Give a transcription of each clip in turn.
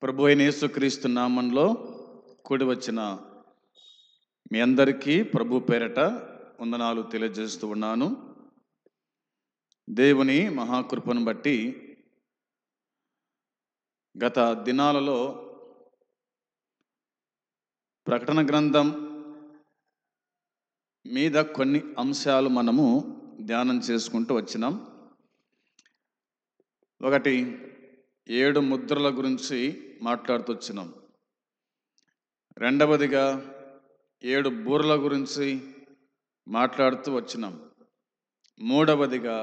ప్రభు అయిన యేసుక్రీస్తు నామంలో కూడి వచ్చిన మీ అందరికీ ప్రభు పేరట వందనాలు తెలియజేస్తూ ఉన్నాను. దేవుని మహాకృపను బట్టి గత దినాలలో ప్రకటన గ్రంథం మీద కొన్ని అంశాలు మనము ధ్యానం చేసుకుంటూ వచ్చినాం. ఒకటి 7 ముద్రల గురించి మాట్లాడుతూ వచ్చినాం. రెండవదిగా 7 బూరల గురించి మాట్లాడుతూ వచ్చినాం. మూడవదిగా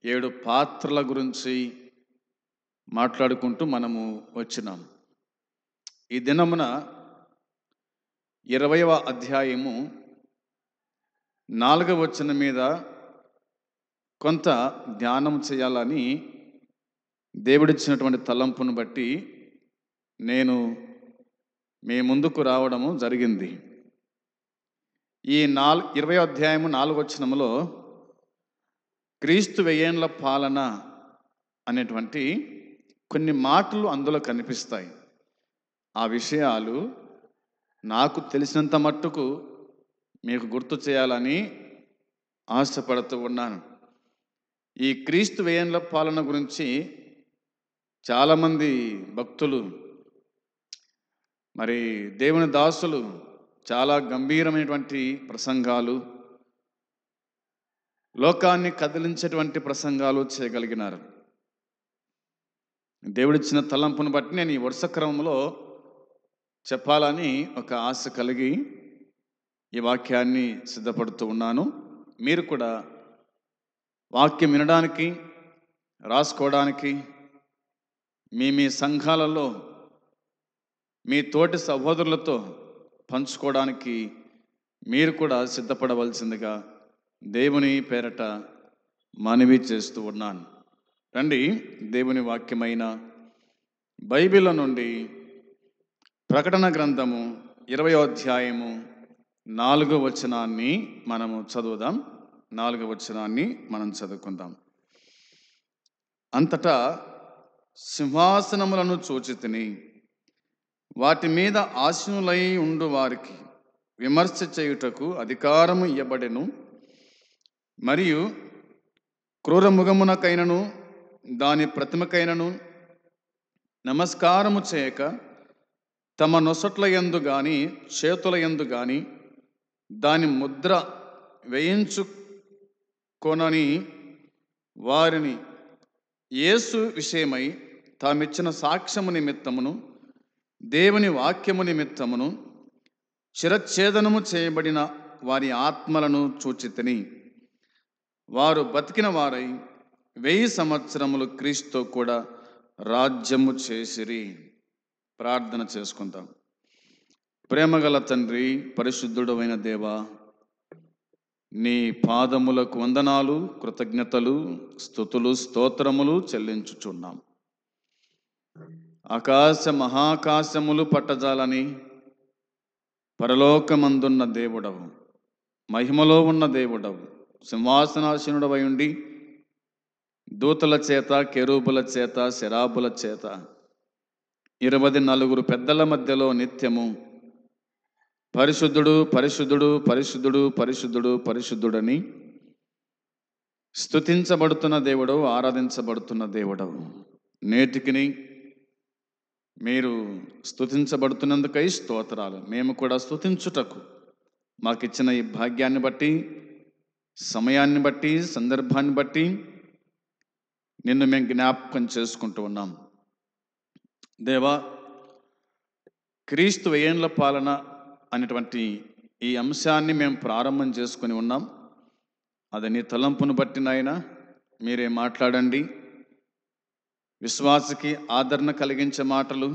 7 పాత్రల గురించి మాట్లాడుకుంటూ మనము వచ్చినాం. ఈ దినమున 20వ అధ్యాయము 4వ వచనం మీద కొంత ధ్యానం చేయాలని దేవుడిచ్చినటువంటి తలంపును బట్టి నేను మీ ముందుకు రావడము జరిగింది. ఈ 20వ అధ్యాయము 4వ వచనములో క్రీస్తు వెయ్యేండ్ల పాలన అనేటువంటి కొన్ని మాటలు అందులో కనిపిస్తాయి. ఆ విషయాలు నాకు తెలిసినంత మట్టుకు మీకు గుర్తు చేయాలని ఆశపడుతూ ఉన్నాను. ఈ క్రీస్తు వెయ్యేండ్ల పాలన గురించి చాలామంది భక్తులు మరి దేవుని దాసులు చాలా గంభీరమైనటువంటి ప్రసంగాలు, లోకాన్ని కదిలించేటువంటి ప్రసంగాలు చేయగలిగినారు. దేవుడిచ్చిన తలంపును బట్టి నేను ఈ వరుస క్రమంలో చెప్పాలని ఒక ఆశ కలిగి ఈ వాక్యాన్ని సిద్ధపడుతూ ఉన్నాను. మీరు కూడా వాక్యం వినడానికి, రాసుకోవడానికి, మీ సంఘాలలో మీ తోటి సహోదరులతో పంచుకోవడానికి మీరు కూడా సిద్ధపడవలసిందిగా దేవుని పేరట మనవి చేస్తూ ఉన్నాను. రండి, దేవుని వాక్యమైన బైబిల్ నుండి ప్రకటన గ్రంథము 20వ అధ్యాయము 4వ వచనాన్ని మనము చదువుదాం. 4వ వచనాన్ని మనం చదువుకుందాం. అంతటా సింహాసనములను చూచితిని, వాటి మీద ఆసీనులై ఉండు వారికి విమర్శ చేయుటకు అధికారము ఇవ్వబడెను. మరియు క్రూరముఖమునకైనను దాని ప్రతిమకైనను నమస్కారము చేయక తమ నొసట్ల యందు గాని చేతుల యందు గాని దాని ముద్ర వేయించుకొనని వారిని యేసు విషయమై తామిచ్చిన సాక్ష్యము నిమిత్తమును దేవుని వాక్యము నిమిత్తమును శిరచ్ఛేదనము చేయబడిన వారి ఆత్మలను చూచితిని. వారు బతికిన వారై 1000 సంవత్సరములు క్రీస్తుతో కూడా రాజ్యము చేసిరి. ప్రార్థన చేసుకుందాం. ప్రేమగల తండ్రి, పరిశుద్ధుడు అయిన దేవా, నీ పాదములకు వందనాలు, కృతజ్ఞతలు, స్తుతులు, స్తోత్రములు చెల్లించుచున్నాం. ఆకాశ మహాకాశములు పట్టజాలని పరలోకమందున్న దేవుడవు, మహిమలో ఉన్న దేవుడవు, సింహాసనాసీనుడవై ఉండి దూతల చేత, కెరూబుల చేత, శరాబుల చేత 24 పెద్దల మధ్యలో నిత్యము పరిశుద్ధుడు, పరిశుద్ధుడు, పరిశుద్ధుడు, పరిశుద్ధుడు, పరిశుద్ధుడని స్తుతించబడుతున్న దేవుడవు, ఆరాధించబడుతున్న దేవుడవు. నేటికిని మీరు స్తుతించబడుతున్నందుకై స్తోత్రాలు. మేము కూడా స్తుతించుటకు మాకిచ్చిన ఈ భాగ్యాన్ని బట్టి, సమయాన్ని బట్టి, సందర్భాన్ని బట్టి నిన్ను మేము జ్ఞాపకం చేసుకుంటూ ఉన్నాం. దేవా, క్రీస్తు వెయ్యేండ్ల పాలన అనేటువంటి ఈ అంశాన్ని మేము ప్రారంభం చేసుకుని ఉన్నాం. అది నీ తలంపును బట్టి నాయనా మీరే మాట్లాడండి. విశ్వాసకి ఆదరణ కలిగించే మాటలు,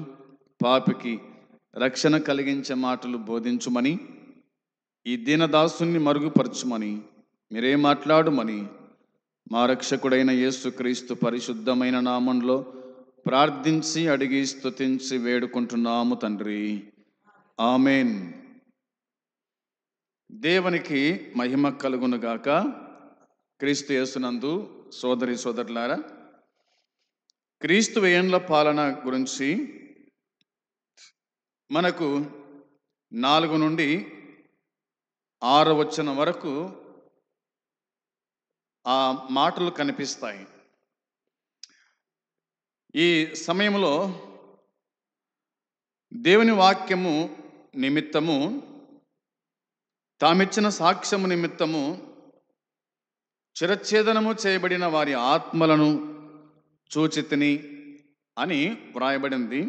పాపికి రక్షణ కలిగించే మాటలు బోధించుమని, ఈ దీనదాసుని మరుగుపరచుమని మీరే మాట్లాడుమని మా రక్షకుడైన యేసుక్రీస్తు పరిశుద్ధమైన నామంలో ప్రార్థించి అడిగి స్తుతించి వేడుకుంటున్నాము తండ్రి. ఆమేన్. దేవునికి మహిమ కలుగునుగాక. క్రీస్తు యేసునందు సోదరి సోదరులారా, క్రీస్తు వెయ్యేండ్ల పాలన గురించి మనకు 4 నుండి 6 వచనం వరకు ఆ మాటలు కనిపిస్తాయి. ఈ సమయంలో దేవుని వాక్యము నిమిత్తము, తామిచ్చిన సాక్ష్యము నిమిత్తము చిరచ్ఛేదనము చేయబడిన వారి ఆత్మలను చూచితిని అని వ్రాయబడింది.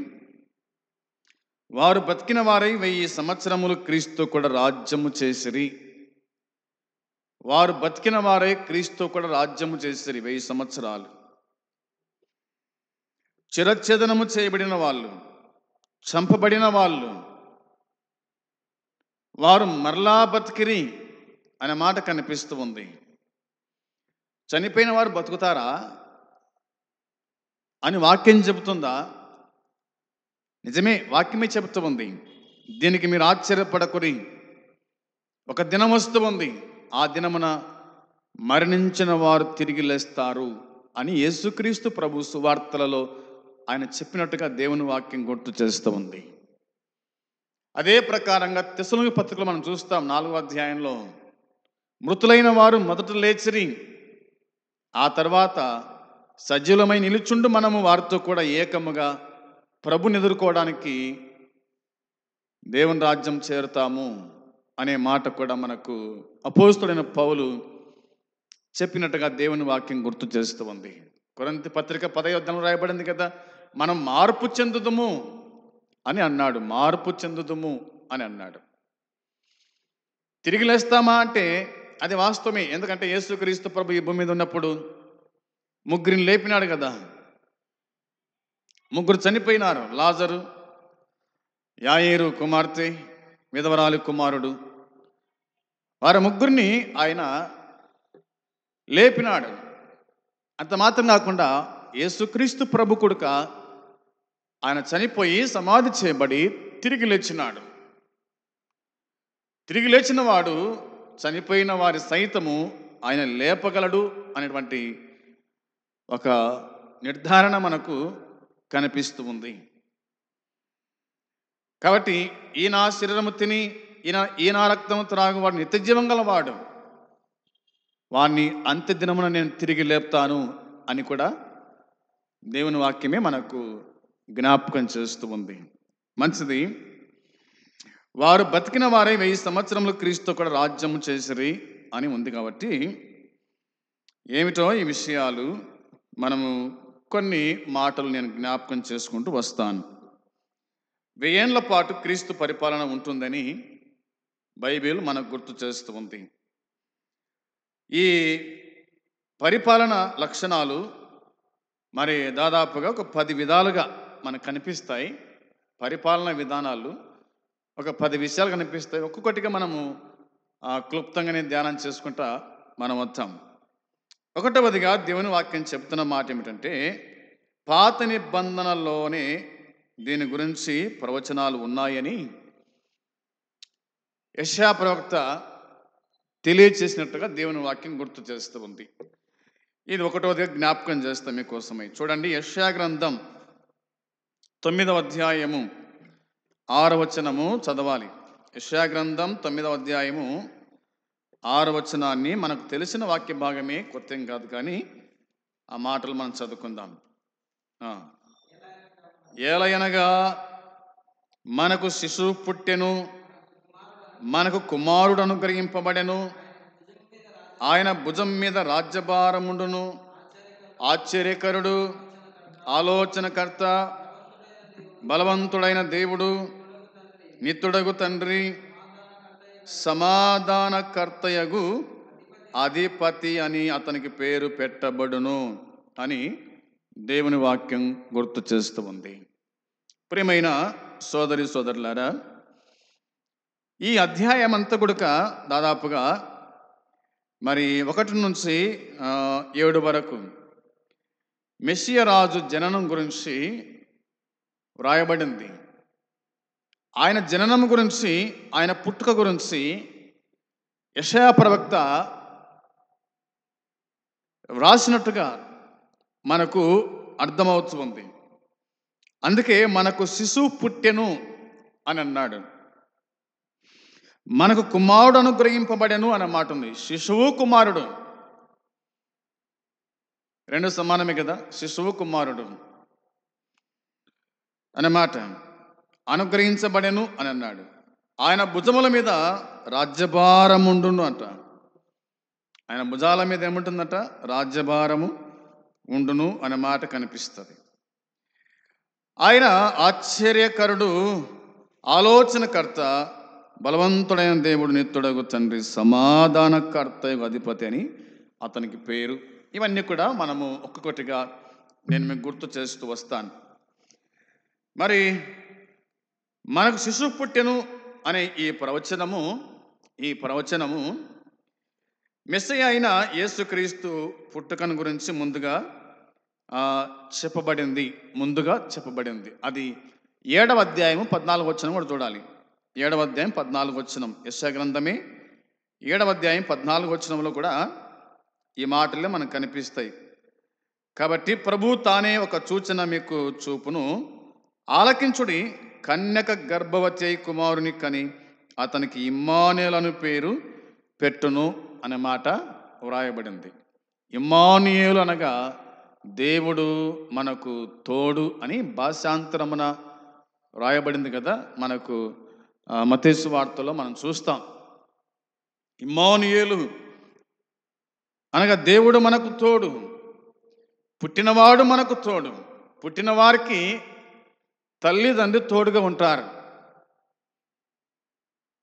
వారు బతికిన వారై 1000 సంవత్సరములు క్రీస్తు కూడా రాజ్యము చేసిరి. వారు బతికిన వారై క్రీస్తు కూడా రాజ్యము చేసిరి 1000 సంవత్సరాలు. చిరచ్ఛేదనము చేయబడిన వాళ్ళు, చంపబడిన వాళ్ళు, వారు మరలా బతికిరి అనే మాట కనిపిస్తూ ఉంది. చనిపోయిన వారు బతుకుతారా అని వాక్యం చెబుతుందా? నిజమే, వాక్యమే చెబుతూ ఉంది. దీనికి మీరు ఆశ్చర్యపడకురి. ఒక దినం వస్తూ ఉంది, ఆ దినమున మరణించిన వారు తిరిగి లేస్తారు అని యేసుక్రీస్తు ప్రభు సువార్తలలో ఆయన చెప్పినట్టుగా దేవుని వాక్యం గుర్తు చేస్తూ ఉంది. అదే ప్రకారంగా తెస్సలోనికీ పత్రికలో మనం చూస్తాం 4వ అధ్యాయంలో, మృతులైన వారు మొదట లేచిరి, ఆ తర్వాత సజీవులమై నిలుచుండు మనము వారితో కూడా ఏకముగా ప్రభుని ఎదుర్కోవడానికి దేవుని రాజ్యం చేరుతాము అనే మాట కూడా మనకు అపోస్తలుడైన పౌలు చెప్పినట్టుగా దేవుని వాక్యం గుర్తు చేస్తూ ఉంది. కొరింథీ పత్రిక 10వ అధ్యాయంలో రాయబడింది కదా, మనం మార్పు చెందుదుము అని అన్నాడు. మార్పు చెందుదుము అని అన్నాడు. తిరిగి లేస్తామా అంటే అది వాస్తవమే. ఎందుకంటే యేసుక్రీస్తు ప్రభు ఈ భూమి మీద ఉన్నప్పుడు 3 లేపినాడు కదా. 3 చనిపోయినారు. లాజరు, యాయేరు కుమార్తె, విధవరాలి కుమారుడు. వారి 3 ఆయన లేపినాడు. అంత మాత్రం కాకుండా యేసుక్రీస్తు ప్రభు కొడుక ఆయన చనిపోయి సమాధి చేయబడి తిరిగి లేచినాడు. తిరిగి లేచిన వాడు చనిపోయిన వారి సైతము ఆయన లేపగలడు అనేటువంటి ఒక నిర్ధారణ మనకు కనిపిస్తూ ఉంది. కాబట్టి ఈయన శరీరము తిని ఈయన రక్తము త్రాగు వాడు నిత్యజీవం గలవాడు, వాడిని అంత్య దినమున నేను తిరిగి లేపుతాను అని కూడా దేవుని వాక్యమే మనకు జ్ఞాపకం చేస్తూ ఉంది. మంచిది. వారు బతికిన వారై 1000 సంవత్సరములు క్రీస్తు కూడా రాజ్యము చేసిరి అని ఉంది. కాబట్టి ఏమిటో ఈ విషయాలు మనము కొన్ని మాటలు నేను జ్ఞాపకం చేసుకుంటూ వస్తాను. 1000 ఏళ్ల పాటు క్రీస్తు పరిపాలన ఉంటుందని బైబిల్ మనకు గుర్తు చేస్తూ ఉంది. ఈ పరిపాలన లక్షణాలు మరి దాదాపుగా ఒక 10 విధాలుగా మనకు కనిపిస్తాయి. పరిపాలన విధానాలు ఒక 10 విషయాలు కనిపిస్తాయి. ఒక్కొక్కటిగా మనము క్లుప్తంగానే ధ్యానం చేసుకుంటా మనం వద్దాం. 1వదిగా దేవుని వాక్యం చెప్తున్న మాట ఏమిటంటే, పాత నిబంధనలోనే దీని గురించి ప్రవచనాలు ఉన్నాయని యెషయా ప్రవక్త తెలియచేసినట్టుగా దేవుని వాక్యం గుర్తు చేస్తూ ఉంది. ఇది 1వదిగా జ్ఞాపకం చేస్తాం మీకోసమై. చూడండి, యెషయా గ్రంథం 9వ అధ్యాయము 6వ వచనము చదవాలి. యెషయా గ్రంథం 9వ అధ్యాయము 6వ వచనాన్ని మనకు తెలిసిన వాక్య భాగమే, కొత్తేం కాదు, కానీ ఆ మాటలు మనం చదువుకుందాం. ఏలయనగా మనకు శిశువు పుట్టెను, మనకు కుమారుడు అనుగ్రహింపబడెను, ఆయన భుజం మీద రాజ్యభారముండును, ఆశ్చర్యకరుడు, ఆలోచనకర్త, బలవంతుడైన దేవుడు, నిత్యుడగు తండ్రి, సమాధానకర్తయగు అధిపతి అని అతనికి పేరు పెట్టబడును అని దేవుని వాక్యం గుర్తు చేస్తూ ఉంది. ప్రియమైన సోదరి సోదరులారా, ఈ అధ్యాయం అంతా కూడా దాదాపుగా మరి 1 నుంచి 7 వరకు మెస్సియా రాజు జననం గురించి వ్రాయబడింది. ఆయన జననం గురించి, ఆయన పుట్టుక గురించి యెషయా ప్రవక్త వ్రాసినట్టుగా మనకు అర్థమవుతుంది. అందుకే మనకు శిశువు పుట్టెను అని అన్నాడు. మనకు కుమారుడు అనుగ్రహింపబడెను అన్న మాట ఉంది. శిశువు కుమారుడు రెండు సమానమే కదా. శిశువు కుమారుడు అన్నమాట. అనుగ్రహించబడెను అని అన్నాడు. ఆయన భుజముల మీద రాజ్యభారముండును అంట. ఆయన భుజాల మీద ఏముంటుందట? రాజ్యభారము ఉండును అనే మాట కనిపిస్తుంది. ఆయన ఆశ్చర్యకరుడు, ఆలోచనకర్త, బలవంతుడైన దేవుడు, నిత్యుడగు తండ్రి, సమాధానకర్త, అధిపతి అని అతనికి పేరు. ఇవన్నీ కూడా మనము ఒక్కొక్కటిగా నేను మీకు గుర్తు చేస్తూ వస్తాను. మరి మనకు శిశువు పుట్టెను అనే ఈ ప్రవచనము మెస్సయ్య అయిన యేసుక్రీస్తు పుట్టుకను గురించి ముందుగా చెప్పబడింది. అది 7వ అధ్యాయము 14వ వచనం కూడా చూడాలి. 7వ అధ్యాయం 14వ వచనం, యెషయా గ్రంథమే 7వ అధ్యాయం 14వ వచనంలో కూడా ఈ మాటలే మనకు కనిపిస్తాయి. కాబట్టి ప్రభు తానే ఒక సూచన మీకు చూపును, ఆలకించుడి, కన్యక గర్భవతి అయి కుమారుని కని అతనికి ఇమ్మానుయేలు పేరు పెట్టును అనే మాట వ్రాయబడింది. ఇమ్మానుయేలు అనగా దేవుడు మనకు తోడు అని భాషాంతరమున వ్రాయబడింది కదా. మనకు మత్తయి సువార్తలో మనం చూస్తాం. ఇమ్మానుయేలు అనగా దేవుడు మనకు తోడు, పుట్టినవాడు మనకు తోడు. పుట్టిన వారికి తల్లిదండ్రి తోడుగా ఉంటారు,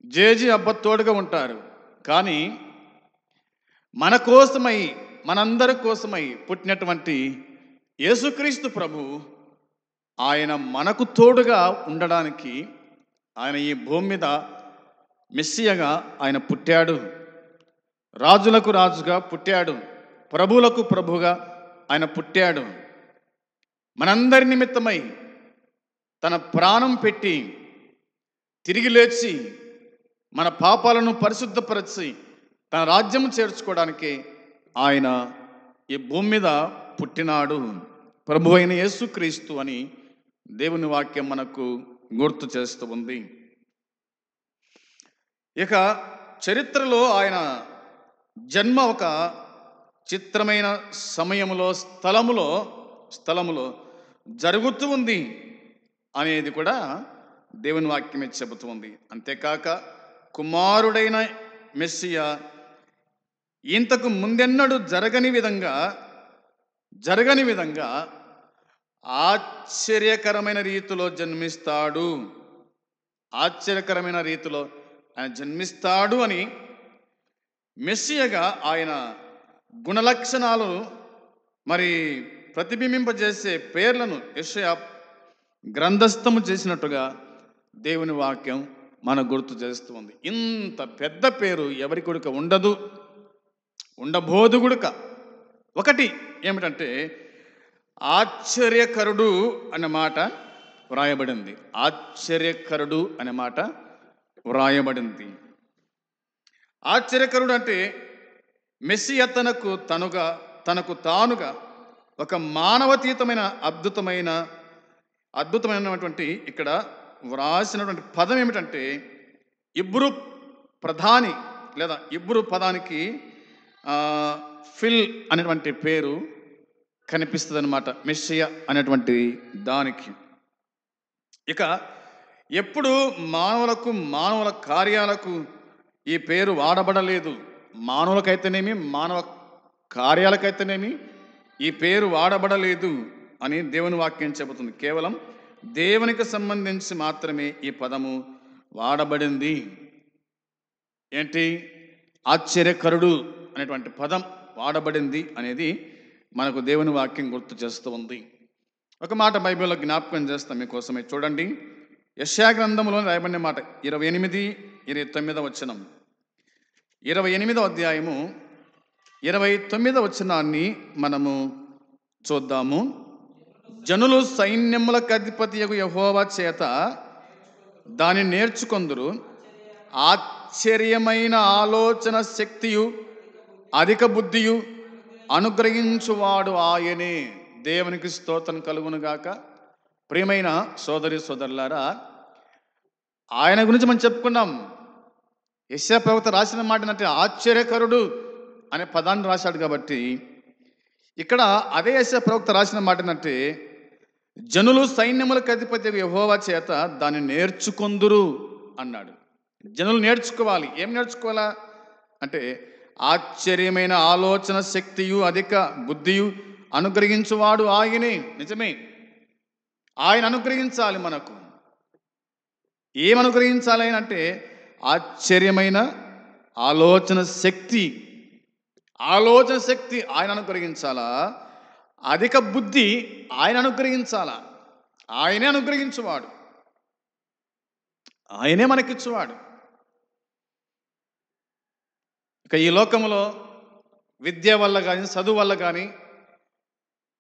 జేజీ అబ్బ తోడుగా ఉంటారు. కానీ మన కోసమై, మనందరి కోసమై పుట్టినటువంటి యేసుక్రీస్తు ప్రభు, ఆయన మనకు తోడుగా ఉండడానికి ఆయన ఈ భూమి మీద మెస్సియగా ఆయన పుట్టాడు. రాజులకు రాజుగా పుట్టాడు, ప్రభువులకు ప్రభుగా ఆయన పుట్టాడు. మనందరి నిమిత్తమై తన ప్రాణం పెట్టి తిరిగి లేచి మన పాపాలను పరిశుద్ధపరిచి తన రాజ్యము చేర్చుకోవడానికి ఆయన ఈ భూమి మీద పుట్టినాడు. ప్రభు అయిన యేసుక్రీస్తు అని దేవుని వాక్యం మనకు గుర్తు చేస్తూ ఉంది. ఇక చరిత్రలో ఆయన జన్మ ఒక చిత్రమైన సమయంలో, స్థలములో జరుగుతూ ఉంది అనేది కూడా దేవుని వాక్యమే చెబుతుంది. అంతేకాక కుమారుడైన మెస్సియా ఇంతకు ముందెన్నడూ జరగని విధంగా ఆశ్చర్యకరమైన రీతిలో జన్మిస్తాడు. ఆశ్చర్యకరమైన రీతిలో ఆయన జన్మిస్తాడు అని మెస్సియగా ఆయన గుణలక్షణాలు మరి ప్రతిబింబింపజేసే పేర్లను యెషయా గ్రంథస్థము చేసినట్టుగా దేవుని వాక్యం మనకు గుర్తు చేస్తూ ఉంది. ఇంత పెద్ద పేరు ఎవరి కొడుక ఉండబోదు గుడుక. ఒకటి ఏమిటంటే ఆశ్చర్యకరుడు అనే మాట వ్రాయబడింది. ఆశ్చర్యకరుడు అనే మాట వ్రాయబడింది. ఆశ్చర్యకరుడు అంటే మెస్సియా తనకు తానుగా ఒక మానవతీతమైన అద్భుతమైనటువంటి ఇక్కడ వ్రాసినటువంటి పదం ఏమిటంటే ఇబ్రూ ప్రధాని లేదా ఇబ్రూ పదానికి ఫిల్ అనేటువంటి పేరు కనిపిస్తుంది అన్నమాట, మెస్సియా అనేటువంటి దానికి. ఇక ఎప్పుడు మానవుల కార్యాలకు ఈ పేరు వాడబడలేదు. మానవులకైతేనేమి, మానవ కార్యాలకైతేనేమి ఈ పేరు వాడబడలేదు అని దేవుని వాక్యం చెబుతుంది. కేవలం దేవునికి సంబంధించి మాత్రమే ఈ పదము వాడబడింది. ఏంటి? ఆశ్చర్యకరుడు అనేటువంటి పదం వాడబడింది అనేది మనకు దేవుని వాక్యం గుర్తు చేస్తూ ఉంది. ఒక మాట బైబిల్లో జ్ఞాపకం చేస్తాం మీకోసమే. చూడండి, యెషయా గ్రంథంలో రాయబడిన మాట 28, 29 వచనం. 28వ అధ్యాయము 29వ వచనాన్ని మనము చూద్దాము. జనులు సైన్యములకు అధిపతియగు యెహోవా చేత దాన్ని నేర్చుకొందురు. ఆశ్చర్యమైన ఆలోచన శక్తియు అధిక బుద్ధియు అనుగ్రహించువాడు ఆయనే. దేవునికి స్తోత్రం కలుగునుగాక. ప్రియమైన సోదరి సోదరులారా, ఆయన గురించి మనం చెప్పుకున్నాం. యెషయా ప్రవక్త రాసిన మాట ఏంటంటే ఆశ్చర్యకరుడు అనే పదాన్ని రాశాడు. కాబట్టి ఇక్కడ అదే యెషయా ప్రవక్త రాసిన మాట ఏంటంటే జనులు సైన్యములకు అధిపతి యెహోవా చేత దాన్ని నేర్చుకొందురు అన్నాడు. జనులు నేర్చుకోవాలి. ఏం నేర్చుకోవాలా అంటే ఆశ్చర్యమైన ఆలోచన శక్తియు అధిక బుద్ధియు అనుగ్రహించువాడు ఆయనే. నిజమే, ఆయన అనుగ్రహించాలి. మనకు ఏం అనుగ్రహించాలి అని అంటే ఆశ్చర్యమైన ఆలోచన శక్తి ఆయన అనుగ్రహించాలా, అధిక బుద్ధి ఆయన అనుగ్రహించాలా. ఆయనే అనుగ్రహించువాడు, ఆయనే మనకిచ్చువాడు. ఇక ఈ లోకంలో విద్య వల్ల కానీ చదువు వల్ల కానీ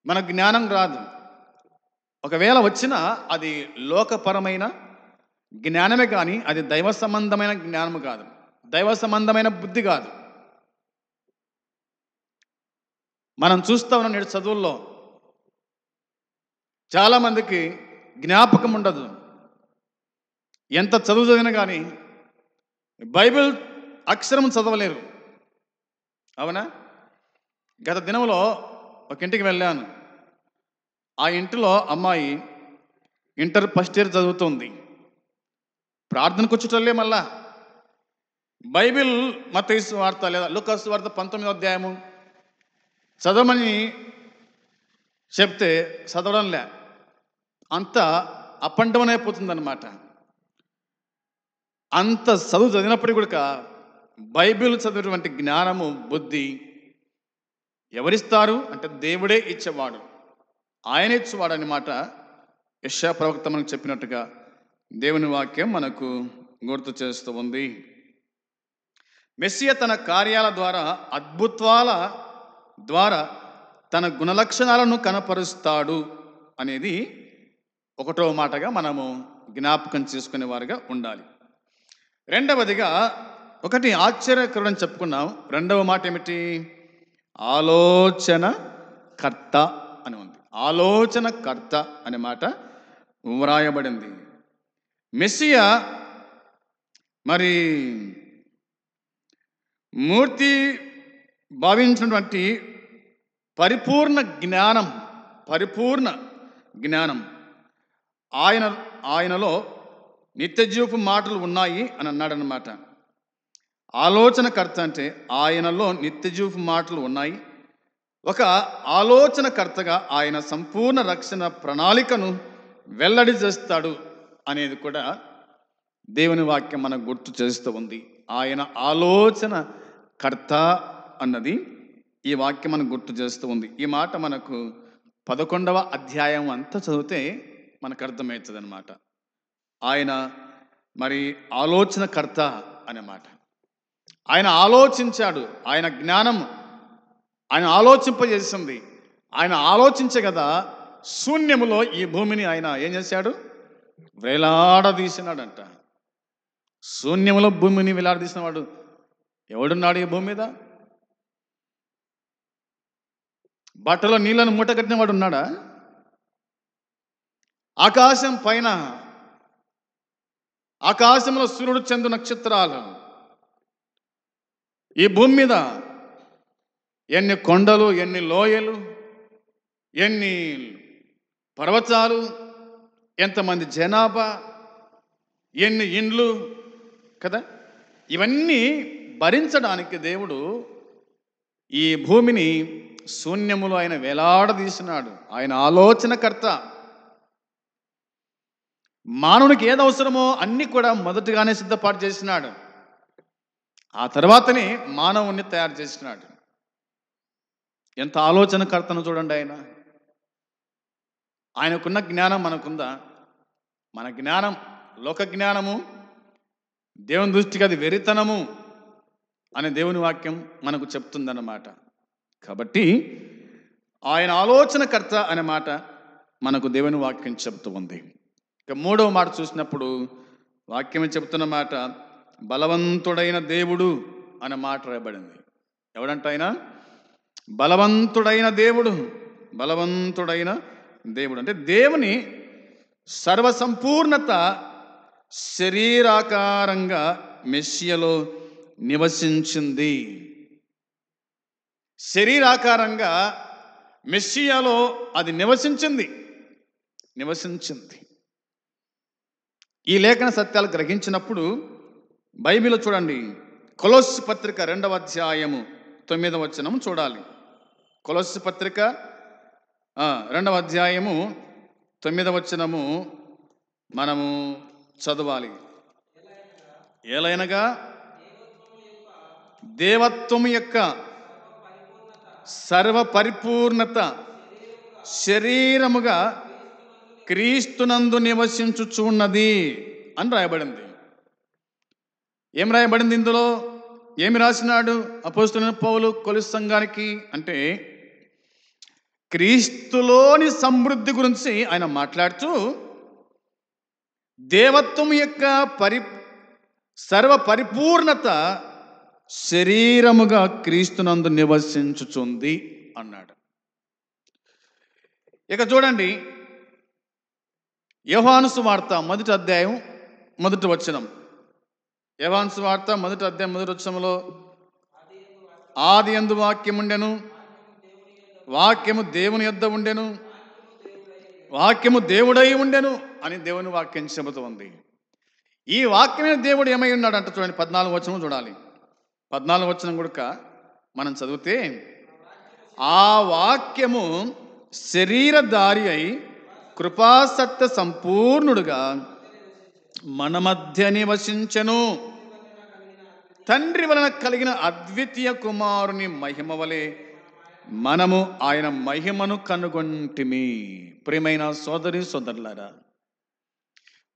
మన జ్ఞానం రాదు. ఒకవేళ వచ్చినా అది లోకపరమైన జ్ఞానమే కానీ అది దైవ సంబంధమైన జ్ఞానము కాదు, దైవ సంబంధమైన బుద్ధి కాదు. మనం చూస్తా ఉన్నాం నేడు చదువుల్లో చాలామందికి జ్ఞాపకం ఉండదు. ఎంత చదువు చదివినా కానీ బైబిల్ అక్షరం చదవలేరు. అవునా? గత దినంలో ఒక ఇంటికి వెళ్ళాను. ఆ ఇంటిలో అమ్మాయి ఇంటర్ ఫస్ట్ ఇయర్ చదువుతుంది. ప్రార్థనకు వచ్చేటోళ్ళే మళ్ళా బైబిల్ మత్తయి సువార్త లేదా లూకా సువార్త 19వ అధ్యాయము చదవమని చెప్తే చదవడంలే, అంతా అప్ అండ్ డౌన్ అయిపోతుందన్నమాట. అంత చదువు చదివినప్పటికీ కూడా బైబిల్ చదివినటువంటి జ్ఞానము బుద్ధి ఎవరిస్తారు అంటే దేవుడే ఇచ్చేవాడు, ఆయన ఇచ్చేవాడు అన్నమాట. యెషయా ప్రవక్త మనకు చెప్పినట్టుగా దేవుని వాక్యం మనకు గుర్తు చేస్తూ ఉంది. మెస్సియా తన కార్యాల ద్వారా అద్భుతాల ద్వారా తన గుణలక్షణాలను కనపరుస్తాడు అనేది ఒకటో మాటగా మనము జ్ఞాపకం చేసుకునే వారుగా ఉండాలి. రెండవదిగా ఒకటి ఆశ్చర్యకరుడని చెప్పుకున్నాం. రెండవ మాట ఏమిటి? ఆలోచన కర్త అని ఉంది. ఆలోచన కర్త అనే మాట వ్రాయబడింది. మెస్సియా మరి మూర్తి భావించినటువంటి పరిపూర్ణ జ్ఞానం ఆయనలో నిత్యజీవపు మాటలు ఉన్నాయి అని అన్నాడనమాట. ఆలోచనకర్త అంటే ఆయనలో నిత్యజీవపు మాటలు ఉన్నాయి. ఒక ఆలోచనకర్తగా ఆయన సంపూర్ణ రక్షణ ప్రణాళికను వెల్లడి చేస్తాడు అనేది కూడా దేవుని వాక్యం మనకు గుర్తు చేస్తూ ఉంది. ఆయన ఆలోచన కర్త అన్నది ఈ వాక్యం మనకు గుర్తు చేస్తూ ఉంది. ఈ మాట మనకు 11వ అధ్యాయం అంతా చదివితే మనకు అర్థమవుతుంది అనమాట. ఆయన మరి ఆలోచనకర్త అనే మాట. ఆయన ఆలోచించాడు, ఆయన జ్ఞానం ఆయన ఆలోచింపజేసింది. ఆయన ఆలోచించే కదా శూన్యములో ఈ భూమిని ఆయన ఏం చేశాడు? వేలాడదీసినాడంట. శూన్యములో భూమిని వేలాడదీసిన వాడు ఎవడున్నాడు ఈ భూమి మీద? బట్టలో నీళ్ళను మూట కట్టిన వాడు ఉన్నాడా? ఆకాశం పైన ఆకాశంలో సూర్యుడు చంద్రు నక్షత్రాలు, ఈ భూమి మీద ఎన్ని కొండలు, ఎన్ని లోయలు, ఎన్ని పర్వతాలు, ఎంతమంది జనాభా, ఎన్ని ఇండ్లు కదా. ఇవన్నీ భరించడానికి దేవుడు ఈ భూమిని శూన్యములో ఆయన వేలాడదీసినాడు. ఆయన ఆలోచనకర్త. మానవునికి ఏది అవసరమో అన్ని కూడా మొదటిగానే సిద్ధపాటు చేసినాడు. ఆ తర్వాతనే మానవుణ్ణి తయారు చేసినాడు. ఎంత ఆలోచనకర్తను చూడండి ఆయన. ఆయనకున్న జ్ఞానం మనకుందా? మన జ్ఞానం లోక జ్ఞానము, దేవుని దృష్టికి అది వెరితనము అనే దేవుని వాక్యం మనకు చెప్తుందన్నమాట. కాబట్టి ఆయన ఆలోచనకర్త అనే మాట మనకు దేవుని వాక్యం చెప్తూ ఉంది. ఇక మూడవ మాట చూసినప్పుడు వాక్యం చెప్తున్న మాట బలవంతుడైన దేవుడు అనే మాట రాయబడింది. ఎవడంట ఆయన? బలవంతుడైన దేవుడు. బలవంతుడైన దేవుడు అంటే దేవుని సర్వసంపూర్ణత శరీరాకారంగా మెస్సియాలో నివసించింది. శరీరాకారంగా మెస్సియాలో అది నివసించింది. ఈ లేఖన సత్యాలు గ్రహించినప్పుడు బైబిల్ చూడండి, కొలొస్సీ పత్రిక 2వ అధ్యాయము 9వ వచనం చూడాలి. కొలొస్సీ పత్రిక 2వ అధ్యాయము 9వ వచనము మనము చదవాలి. ఏలైనగా దేవత్వం యొక్క సర్వ పరిపూర్ణత శరీరముగా క్రీస్తునందు నివసించుచున్నది అని రాయబడింది. ఏం రాయబడింది ఇందులో? ఏమి రాసినాడు అపోస్తలుడైన పౌలు కొలొస్సీ సంఘానికి అంటే, క్రీస్తులోని సమృద్ధి గురించి ఆయన మాట్లాడుతూ దేవత్వం యొక్క సర్వ పరిపూర్ణత శరీరముగా క్రీస్తునందు నివసించుచుంది అన్నాడు. ఇక చూడండి, యోహాను సువార్త 1వ అధ్యాయం 1వ వచనం. యోహాను సువార్త 1వ అధ్యాయం 1వ వచనంలో, ఆదియందు వాక్యం ఉండెను, వాక్యము దేవుని యొద్ద ఉండెను, వాక్యము దేవుడై ఉండెను అని దేవుని వాక్యం చెబుతోంది. ఈ వాక్యమైన దేవుడు ఏమై ఉన్నాడు అంటే చూడండి, 14వ వచనం చూడాలి. 14వ వచనం కూడా మనం చదివితే, ఆ వాక్యము శరీరధారి అయి కృపాసత్య సంపూర్ణుడుగా మన మధ్య నివసించెను. తండ్రి వలన కలిగిన అద్వితీయ కుమారుని మహిమ వలె మనము ఆయన మహిమను కనుగొంటిమి. ప్రియమైన సోదరి సోదరులారా,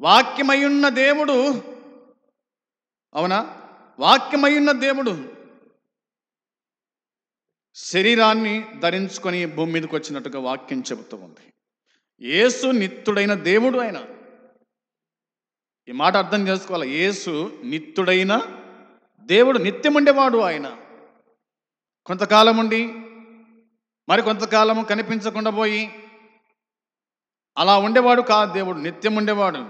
వాక్యమయున్న దేవుడు, అవునా, వాక్యమయున్న దేవుడు శరీరాన్ని ధరించుకొని భూమి మీదకి వచ్చినట్టుగా వాక్యం చెబుతూ ఉంది. యేసు నిత్యుడైన దేవుడు. ఆయన ఈ మాట అర్థం చేసుకోవాలి. యేసు నిత్యుడైన దేవుడు, నిత్యం ఉండేవాడు. ఆయన కొంతకాలం ఉండి మరి కొంతకాలము కనిపించకుండా పోయి అలా ఉండేవాడు కాదు దేవుడు, నిత్యం ఉండేవాడు.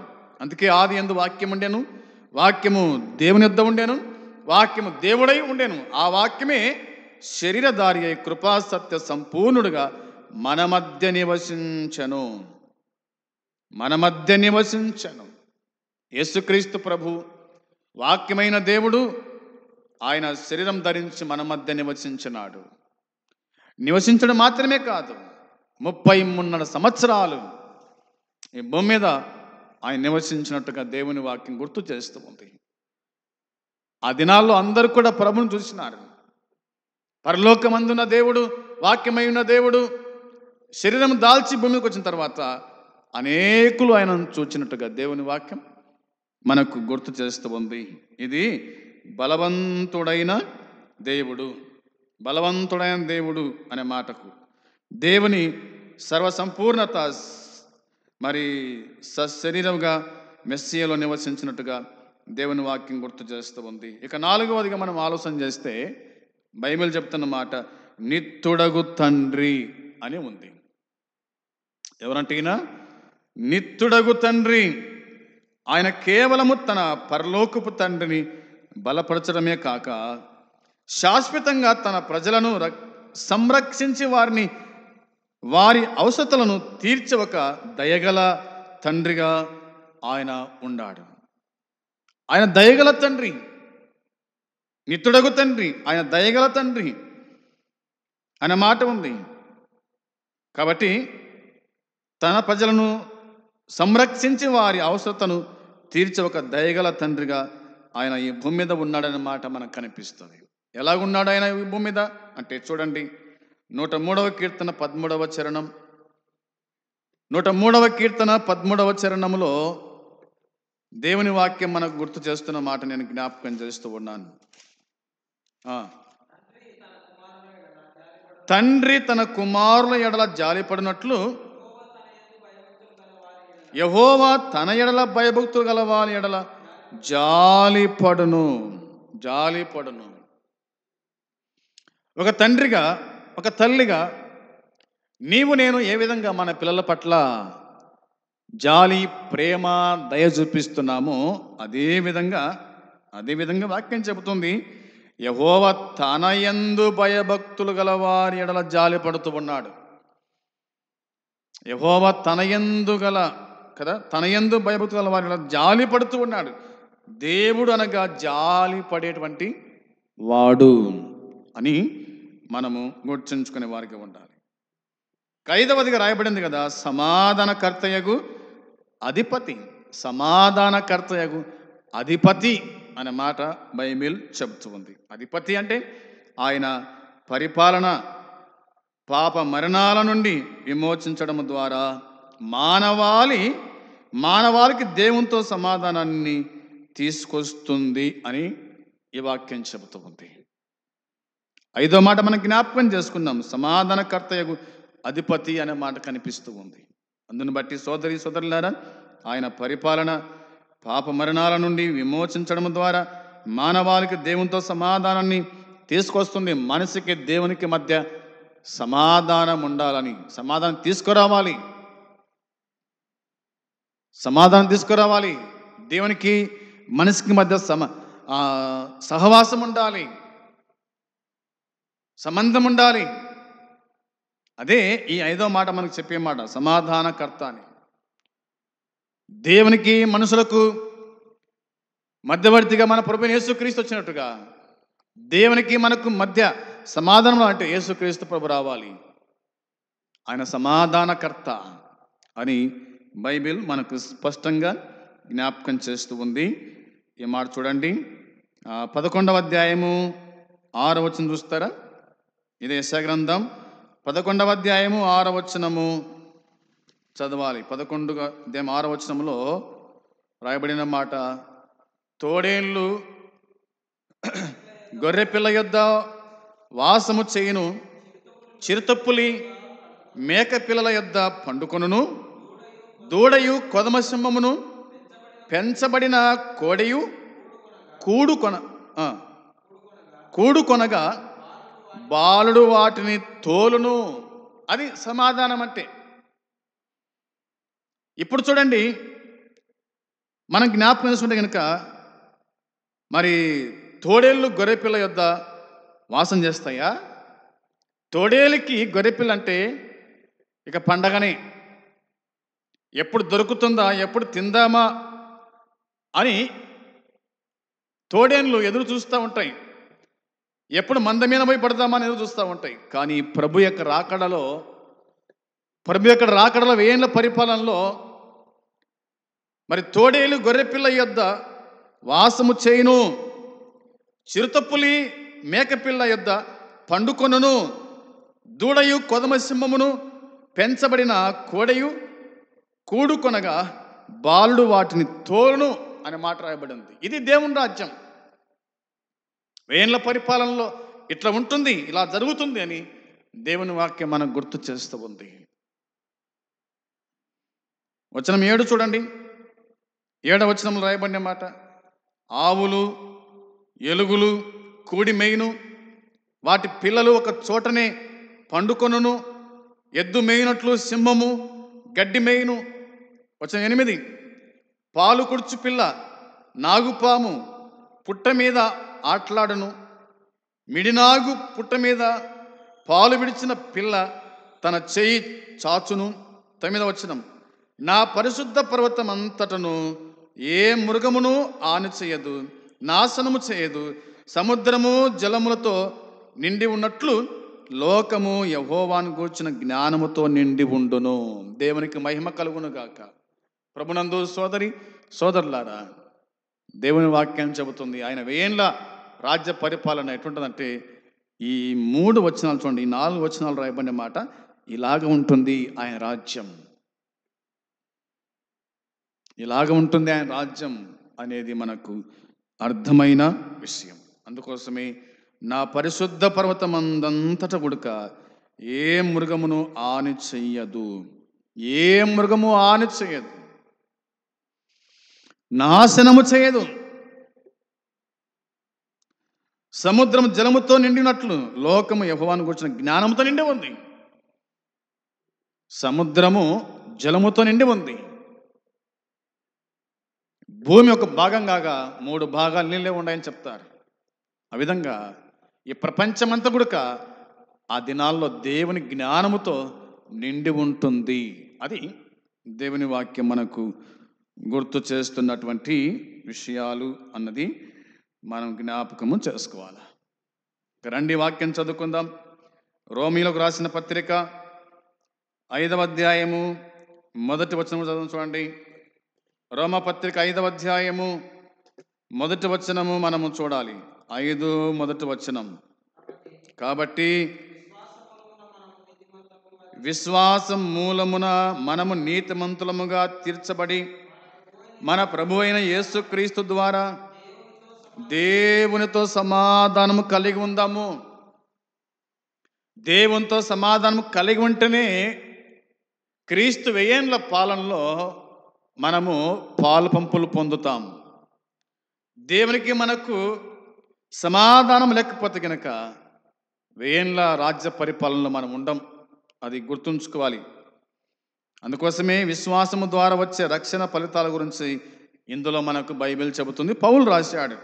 అందుకే ఆది యందు వాక్యం ఉండెను, వాక్యము దేవుని యొద్ద ఉండెను, వాక్యము దేవుడై ఉండెను. ఆ వాక్యమే శరీరధారి అయి కృపాసత్య సంపూర్ణుడుగా మన మధ్య నివసించెను. యేసుక్రీస్తు ప్రభు వాక్యమైన దేవుడు, ఆయన శరీరం ధరించి మన మధ్య నివసించినాడు. నివసించడం మాత్రమే కాదు, 33 సంవత్సరాలు ఈ భూమి మీద ఆయన నివసించినట్టుగా దేవుని వాక్యం గుర్తు చేస్తూ ఉంది. ఆ దినాల్లో అందరూ కూడా ప్రభువును చూసినారు. పరలోకమందున్న దేవుడు, వాక్యమై ఉన్న దేవుడు శరీరం దాల్చి భూమికి వచ్చిన తర్వాత అనేకులు ఆయనను చూచినట్టుగా దేవుని వాక్యం మనకు గుర్తు చేస్తూ ఉంది. ఇది బలవంతుడైన దేవుడు. అనే మాటకు దేవుని సర్వసంపూర్ణత మరి శరీరంగా మెస్సియాలో నివసించినట్టుగా దేవుని వాక్యం గుర్తు చేస్తూ ఉంది. ఇక 4వదిగా మనం ఆలోచన చేస్తే బైబిల్ చెప్తున్న మాట నిత్యుడగు తండ్రి అని ఉంది. ఎవరంటే ఈయన నిత్యుడగు తండ్రి. ఆయన కేవలము తన పరలోకపు తండ్రిని బలపరచడమే కాక శాశ్వతంగా తన ప్రజలను సంరక్షించి వారి అవసరతలను తీర్చే ఒక దయగల తండ్రిగా ఆయన ఉన్నాడు. ఆయన దయగల తండ్రి, నిత్యుడగు తండ్రి, ఆయన దయగల తండ్రి అనే మాట ఉంది. కాబట్టి తన ప్రజలను సంరక్షించి వారి అవసరతను తీర్చే ఒక దయగల తండ్రిగా ఆయన ఈ భూమి మీద ఉన్నాడనే మాట మనకు కనిపిస్తుంది. ఎలాగున్నాడు ఆయన ఈ భూమి మీద అంటే చూడండి, 103వ కీర్తన 13వ చరణం. 103వ కీర్తన 13వ చరణంలో దేవుని వాక్యం మనకు గుర్తు చేస్తున్న మాట నేను జ్ఞాపకం చేస్తూ ఉన్నాను. తండ్రి తన కుమారుల ఎడల జాలిపడినట్లు యెహోవా తన ఎడల భయభక్తులు గల వారి ఎడల జాలిపడును. ఒక తండ్రిగా, ఒక తల్లిగా నీవు నేను ఏ విధంగా మన పిల్లల పట్ల జాలి, ప్రేమ, దయ చూపిస్తున్నామో అదే విధంగా వాక్యం చెబుతుంది, యెహోవా తన యందు భయభక్తులు గల వారి ఎడల జాలి పడుతూ ఉన్నాడు. యెహోవా తన యందు భయభక్తులు గల వారి ఎడల జాలి పడుతూ ఉన్నాడు. దేవుడు అనగా జాలి పడేటువంటి వాడు అని మనము గుర్తుంచుకునే వారికి ఉండాలి. 5వదిగా రాయబడింది కదా, సమాధానకర్తయగు అధిపతి అనే మాట బైబిల్ చెబుతూ ఉంది. అధిపతి అంటే ఆయన పరిపాలన, పాప మరణాల నుండి విమోచించడం ద్వారా మానవాళికి దేవునితో సమాధానాన్ని తీసుకొస్తుంది అని ఈ వాక్యం చెబుతూ ఉంది. 5వ మాట మనం జ్ఞాపకం చేసుకున్నాం, సమాధానకర్తయగు అధిపతి అనే మాట కనిపిస్తూ ఉంది. అందును బట్టి సోదరులారా, ఆయన పరిపాలన, పాప మరణాల నుండి విమోచించడం ద్వారా మానవాళికి దేవునితో సమాధానాన్ని తీసుకొస్తుంది. మనిషికి దేవునికి మధ్య సమాధానం ఉండాలని, సమాధానం తీసుకురావాలి. దేవునికి మనిషికి మధ్య సహవాసం ఉండాలి, సంబంధం ఉండాలి. అదే ఈ 5వ మాట మనకు చెప్పే మాట, సమాధానకర్త అని. దేవునికి మనుషులకు మధ్యవర్తిగా మన ప్రభువైన యేసుక్రీస్తు వచ్చినట్టుగా దేవునికి మనకు మధ్య సమాధానం అంటే యేసుక్రీస్తు ప్రభు రావాలి. ఆయన సమాధానకర్త అని బైబిల్ మనకు స్పష్టంగా జ్ఞాపకం చేస్తూ ఉంది. ఈ మాట చూడండి, 11వ అధ్యాయము 6వ వచనం చూస్తారా? ఇదే యెషయా గ్రంథం 11వ అధ్యాయము 6వ వచనము చదవాలి. 11వ అధ్యాయం 6వ వచనంలో రాయబడిన మాట, తోడేళ్ళు గొర్రెపిల్ల యొద్ద వాసము చేయును, చిరుతపులి మేక పిల్లల యొద్ద పండుకొనును, దూడయు కొదమ సింహమును పెంచబడిన కోడెయు కూడుకొనగా బాలుడు వాటిని తోలును. అది సమాధానం అంటే. ఇప్పుడు చూడండి, మనం జ్ఞాపకం చేసుకుంటే కనుక, మరి తోడేళ్ళు గొర్రెపిల్ల యొద్ద వాసం చేస్తాయా? తోడేళ్ళకి గొర్రెపిల్ల అంటే ఇక పండగనే. ఎప్పుడు దొరుకుతుందా, ఎప్పుడు తిందామా అని తోడేళ్ళు ఎదురు చూస్తూ ఉంటాయి. ఎప్పుడు మంద మీద పోయి పడదామా అని ఎదురు చూస్తూ ఉంటాయి. కానీ ప్రభు యొక్క రాకడలో వేయేండ్ల పరిపాలనలో మరి తోడేలు గొర్రెపిల్ల యొద్ద వాసము చేయును, చిరుతపులి మేకపిల్ల యొద్ద పండుకొనును, దూడయు కొదమ సింహమును పెంచబడిన కోడెయు కూడుకొనగా బాలుడు వాటిని తోలును అనే మాట రాయబడింది. ఇది దేవుని రాజ్యం. వేయేండ్ల పరిపాలనలో ఇట్లా ఉంటుంది, ఇలా జరుగుతుంది అని దేవుని వాక్యం మనకు గుర్తు చేస్తూ ఉంది. వచనం 7 చూడండి, 7వ వచనంలో రాయబడిన మాట, ఆవులు ఎలుగులు కూడి మేయును, వాటి పిల్లలు ఒక చోటనే పండుకొనును, ఎద్దు మేయినట్లు సింహము గడ్డి మేయును. వచనం 8, పాలు కుడుచు పిల్ల నాగుపాము పుట్ట మీద ఆట్లాడును, మిడినాగు పుట్ట మీద పాలు విడిచిన పిల్ల తన చేయి చాచును. 9వ వచనం, నా పరిశుద్ధ పర్వతం అంతటను ఏ మృగమును హాని చేయదు, నాశనము చేయదు. సముద్రము జలములతో నిండి ఉన్నట్లు లోకము యెహోవాను గూర్చిన జ్ఞానముతో నిండి ఉండును. దేవునికి మహిమ కలుగును గాక. ప్రభునందు సోదరులారా, దేవుని వాక్యం చెబుతుంది, ఆయన వేయేండ్ల రాజ్య పరిపాలన ఎటుంటుందంటే, ఈ 3 వచనాలు చూడండి, ఈ 4 వచనాలు రాయబడిన మాట ఇలాగ ఉంటుంది. ఆయన రాజ్యం ఇలాగ ఉంటుంది. ఆయన రాజ్యం అనేది మనకు అర్థమైన విషయం. అందుకోసమే నా పరిశుద్ధ పర్వతమందంతట గుడక ఏ మృగమును హాని చెయ్యదు, ఏ మృగము హాని చేయదు, నాశనము చేయదు. సముద్రం జలముతో నిండినట్లు లోకము యెహోవాను గూర్చిన జ్ఞానముతో నిండి ఉంది. సముద్రము జలముతో నిండి ఉంది. భూమి ఒక భాగం కాగా 3 భాగాలు నీళ్ళే ఉన్నాయని చెప్తారు. ఆ విధంగా ఈ ప్రపంచమంతా కూడా ఆ దినాల్లో దేవుని జ్ఞానముతో నిండి ఉంటుంది. అది దేవుని వాక్యం మనకు గుర్తు చేస్తున్నటువంటి విషయాలు అన్నది మనం జ్ఞాపకము చేసుకోవాలి. రండి వాక్యం చదువుకుందాం. రోమీలకు రాసిన పత్రిక 5వ అధ్యాయము 1వ వచనం చదువు చూడండి. రోమా పత్రిక 5వ అధ్యాయము 1వ వచనము మనము చూడాలి. 5 1వ వచనం. కాబట్టి విశ్వాసం మూలమున మనము నీతిమంతులముగా తీర్చబడి మన ప్రభు అయిన యేసుక్రీస్తు ద్వారా దేవునితో సమాధానము కలిగి ఉందాము. దేవునితో సమాధానము కలిగి ఉంటేనే క్రీస్తు 1000 ఏండ్ల పాలనలో మనము పాలు పంపులు పొందుతాం. దేవునికి మనకు సమాధానం లేకపోతే కనుక 1000 ఏండ్ల రాజ్య పరిపాలనలో మనం ఉండం. అది గుర్తుంచుకోవాలి. అందుకోసమే విశ్వాసము ద్వారా వచ్చే రక్షణ ఫలితాల గురించి ఇందులో మనకు బైబిల్ చెబుతుంది. పౌలు రాశాడు,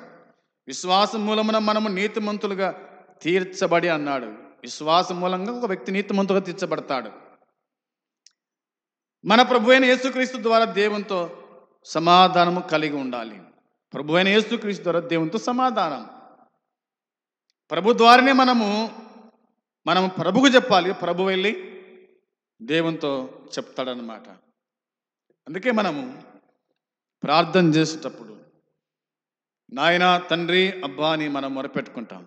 విశ్వాసం మూలమున మనము నీతిమంతులుగా తీర్చబడి అన్నాడు. విశ్వాసం మూలంగా ఒక వ్యక్తి నీతిమంతులుగా తీర్చబడతాడు. మన ప్రభు అయిన యేసుక్రీస్తు ద్వారా దేవునితో సమాధానము కలిగి ఉండాలి. ప్రభు అయిన యేసుక్రీస్తు ద్వారా దేవునితో సమాధానం. ప్రభు ద్వారానే మనము ప్రభుకు చెప్పాలి. ప్రభు వెళ్ళి దేవునితో చెప్తాడనమాట. అందుకే మనము ప్రార్థన చేసేటప్పుడు నాయన, తండ్రి, అబ్బా అని మనం మొరపెట్టుకుంటాం.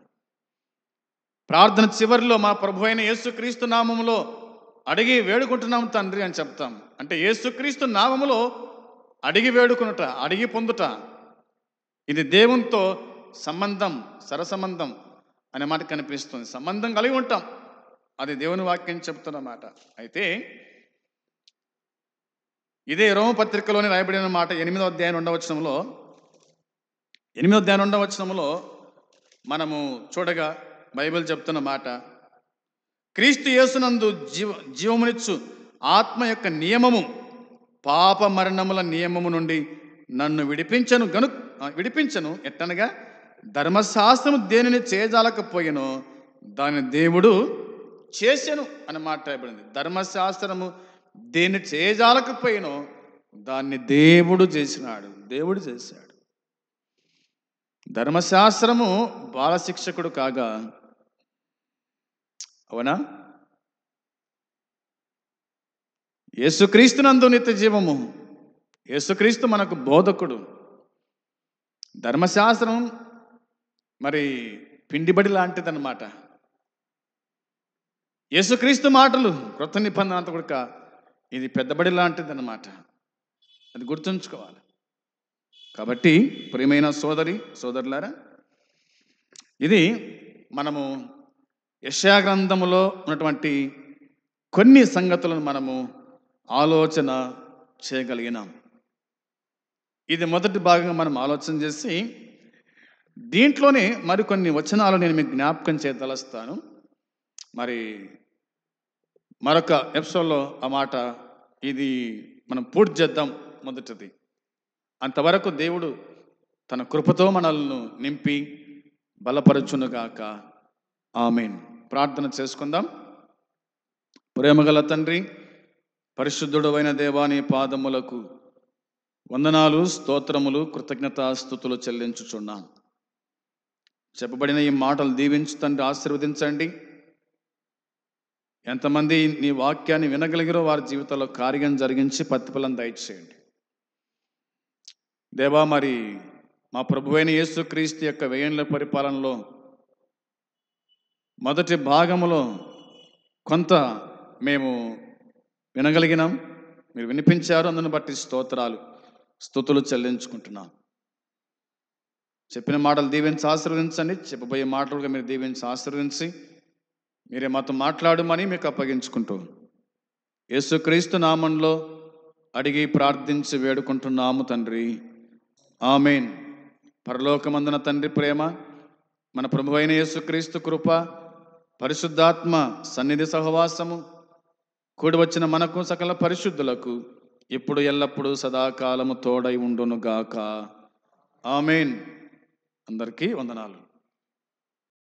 ప్రార్థన చివరిలో మా ప్రభు అయిన యేసుక్రీస్తు నామములో అడిగి వేడుకుంటున్నాం తండ్రి అని చెప్తాం. అంటే యేసుక్రీస్తు నామములో అడిగి వేడుకునుట, అడిగి పొందుట, ఇది దేవునితో సంబంధం, సరసంబంధం అనే మాట కనిపిస్తుంది. సంబంధం కలిగి ఉంటాం. అది దేవుని వాక్యం చెప్తున్నమాట. అయితే ఇదే రోమ పత్రికలోని రాయబడిన మాట 8వ అధ్యాయం 2వ వచనంలో 8వ అధ్యాయం 2వ వచనంలో మనము చూడగా బైబిల్ చెప్తున్న మాట, క్రీస్తు యేసునందు జీవమునిచ్చు ఆత్మ యొక్క నియమము పాప మరణముల నియమము నుండి నన్ను విడిపించను ఎట్టనగా ధర్మశాస్త్రము దేనిని చేయజాలకపోయినో దాని దేవుడు చేసెను అని మాట్లాడబడింది. ధర్మశాస్త్రము దేన్ని చేయజాలకపోయినో దాన్ని దేవుడు చేసినాడు. దేవుడు చేశాడు. ధర్మశాస్త్రము బాలశిక్షకుడు కాగా, అవునా, యేసుక్రీస్తునందు నిత్య జీవము. యేసుక్రీస్తు మనకు బోధకుడు. ధర్మశాస్త్రం మరి పిండిబడి లాంటిదన్నమాట. యేసుక్రీస్తు మాటలు క్రొత్త నిబంధన అంతా కూడా ఇది పెద్దబడి లాంటిదన్నమాట. అది గుర్తుంచుకోవాలి. కాబట్టి ప్రియమైన సోదరులారా, ఇది మనము యెషయా గ్రంథములో ఉన్నటువంటి కొన్ని సంగతులను మనము ఆలోచన చేయగలిగినాం. ఇది మొదటి భాగంగా మనం ఆలోచన చేసి దీంట్లోనే మరికొన్ని వచనాలు నేను మీకు జ్ఞాపకం చేయదలుస్తాను. మరి మరొక ఎపిసోడ్లో ఆ మాట ఇది మనం పూర్తి చేద్దాం. మొదటిది, అంతవరకు దేవుడు తన కృపతో మనల్ని నింపి బలపరచునుగాక. ఆమేన్. ప్రార్థన చేసుకుందాం. ప్రేమగల తండ్రి, పరిశుద్ధుడు అయిన దేవాని పాదములకు వందనాలు, స్తోత్రములు, కృతజ్ఞతాస్తుతులు చెల్లించుచున్నాం. చెప్పబడిన ఈ మాటలు దీవించు తండ్రి, ఆశీర్వదించండి. ఎంతమంది నీ వాక్యాన్ని వినగలిగిరో వారి జీవితంలో కార్యం జరిగించి ప్రతిఫలం దయచేయండి దేవా. మరి మా ప్రభువైన యేసుక్రీస్తు యొక్క 1000 ఏండ్ల పరిపాలనలో మొదటి భాగములో కొంత మేము వినగలిగినాం. మీరు వినిపించారు, అందుని బట్టి స్తుతులు చెల్లించుకుంటున్నాం. చెప్పిన మాటలు దీవించి ఆశీర్వదించండి. చెప్పబోయే మాటలుగా మీరు దీవించి ఆశీర్వదించి మీరే మాతో మాట్లాడమని మీకు అప్పగించుకుంటూ యేసుక్రీస్తు నామంలో అడిగి ప్రార్థించి వేడుకుంటున్నాము తండ్రి. ఆమేన్. పరలోకమందున తండ్రి ప్రేమ, మన ప్రభువైన యేసుక్రీస్తు కృప, పరిశుద్ధాత్మ సన్నిధి సహవాసము కూడి వచ్చిన మనకు సకల పరిశుద్ధులకు ఇప్పుడు ఎల్లప్పుడూ సదాకాలము తోడై ఉండును గాక. ఆమేన్. అందరికీ వందనాలు.